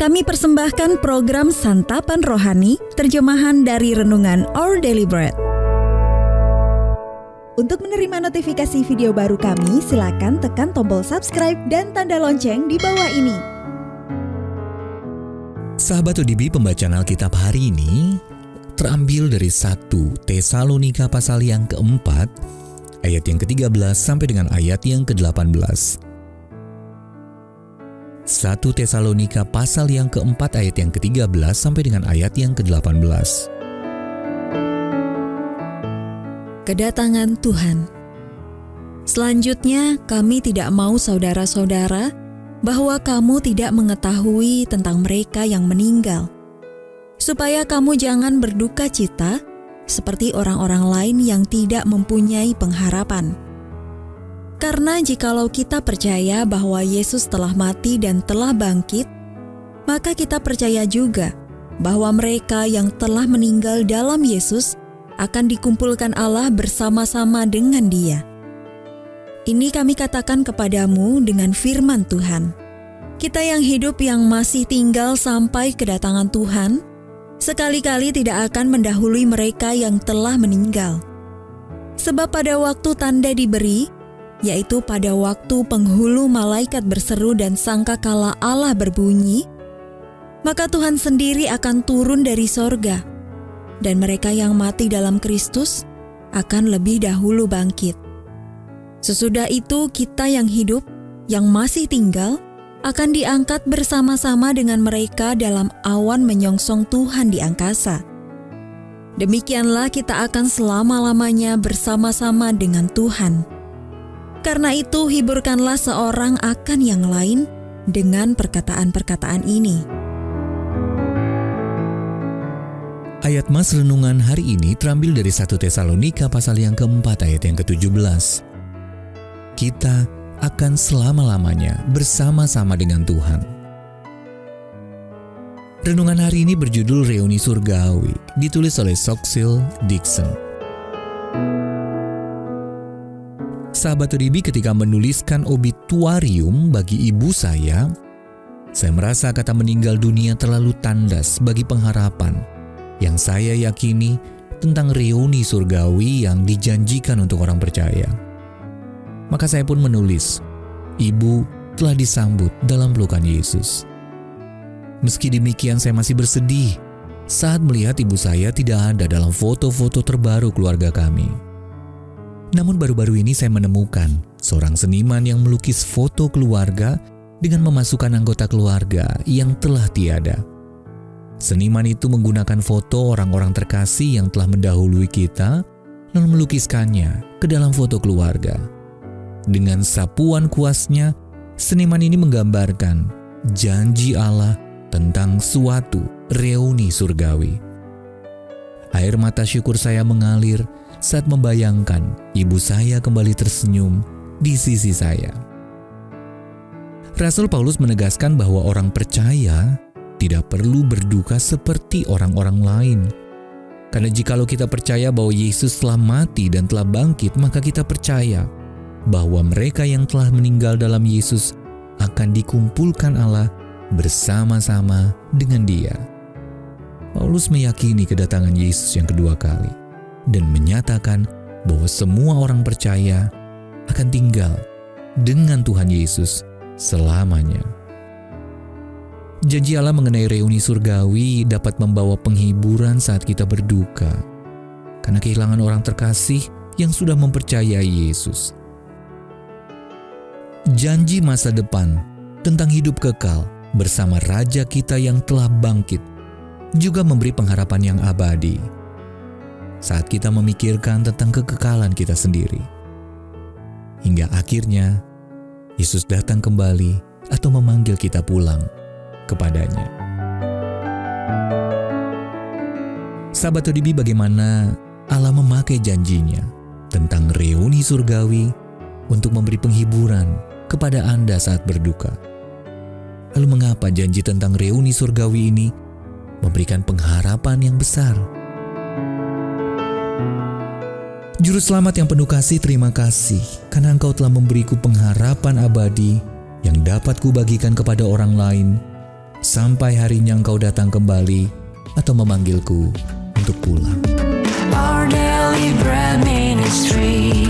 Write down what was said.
Kami persembahkan program Santapan Rohani, terjemahan dari Renungan Our Daily Bread. Untuk menerima notifikasi video baru kami, silakan tekan tombol subscribe dan tanda lonceng di bawah ini. Sahabat ODB, pembacaan Alkitab hari ini terambil dari 1 Tesalonika pasal yang keempat, ayat yang ke-13 sampai dengan ayat yang ke-18. 1 Tesalonika pasal yang keempat ayat yang ke-13 sampai dengan ayat yang ke-18. Kedatangan Tuhan. Selanjutnya, kami tidak mau saudara-saudara bahwa kamu tidak mengetahui tentang mereka yang meninggal, supaya kamu jangan berduka cita seperti orang-orang lain yang tidak mempunyai pengharapan. Karena jikalau kita percaya bahwa Yesus telah mati dan telah bangkit, maka kita percaya juga bahwa mereka yang telah meninggal dalam Yesus akan dikumpulkan Allah bersama-sama dengan Dia. Ini kami katakan kepadamu dengan firman Tuhan. Kita yang hidup yang masih tinggal sampai kedatangan Tuhan, sekali-kali tidak akan mendahului mereka yang telah meninggal. Sebab pada waktu tanda diberi, yaitu pada waktu penghulu malaikat berseru dan sangkakala Allah berbunyi, maka Tuhan sendiri akan turun dari sorga, dan mereka yang mati dalam Kristus akan lebih dahulu bangkit. Sesudah itu kita yang hidup, yang masih tinggal, akan diangkat bersama-sama dengan mereka dalam awan menyongsong Tuhan di angkasa. Demikianlah kita akan selama-lamanya bersama-sama dengan Tuhan. Karena itu hiburkanlah seorang akan yang lain dengan perkataan-perkataan ini. Ayat Mas renungan hari ini terambil dari 1 Tesalonika pasal yang keempat ayat yang ke-17. Kita akan selama-lamanya bersama-sama dengan Tuhan. Renungan hari ini berjudul Reuni Surgawi, ditulis oleh Soxil Dixon. Sahabat ODB, ketika menuliskan obituarium bagi ibu saya merasa kata meninggal dunia terlalu tandas bagi pengharapan yang saya yakini tentang reuni surgawi yang dijanjikan untuk orang percaya. Maka saya pun menulis, ibu telah disambut dalam pelukan Yesus. Meski demikian, saya masih bersedih saat melihat ibu saya tidak ada dalam foto-foto terbaru keluarga kami. Namun baru-baru ini saya menemukan seorang seniman yang melukis foto keluarga dengan memasukkan anggota keluarga yang telah tiada. Seniman itu menggunakan foto orang-orang terkasih yang telah mendahului kita, lalu melukiskannya ke dalam foto keluarga. Dengan sapuan kuasnya, seniman ini menggambarkan janji Allah tentang suatu reuni surgawi. Air mata syukur saya mengalir saat membayangkan ibu saya kembali tersenyum di sisi saya. Rasul Paulus menegaskan bahwa orang percaya tidak perlu berduka seperti orang-orang lain. Karena jikalau kita percaya bahwa Yesus telah mati dan telah bangkit, maka kita percaya bahwa mereka yang telah meninggal dalam Yesus akan dikumpulkan Allah bersama-sama dengan Dia. Paulus meyakini kedatangan Yesus yang kedua kali dan menyatakan bahwa semua orang percaya akan tinggal dengan Tuhan Yesus selamanya. Janji Allah mengenai reuni surgawi dapat membawa penghiburan saat kita berduka karena kehilangan orang terkasih yang sudah mempercayai Yesus. Janji masa depan tentang hidup kekal bersama Raja kita yang telah bangkit juga memberi pengharapan yang abadi saat kita memikirkan tentang kekekalan kita sendiri. Hingga akhirnya Yesus datang kembali atau memanggil kita pulang kepadanya. Sahabat ODB, bagaimana Allah memakai janjinya tentang reuni surgawi untuk memberi penghiburan kepada Anda saat berduka. Lalu mengapa janji tentang reuni surgawi ini memberikan pengharapan yang besar? Juru Selamat yang penuh kasih, terima kasih karena Engkau telah memberiku pengharapan abadi yang dapat kubagikan kepada orang lain sampai harinya Engkau datang kembali atau memanggilku untuk pulang. Our Daily Bread Ministry.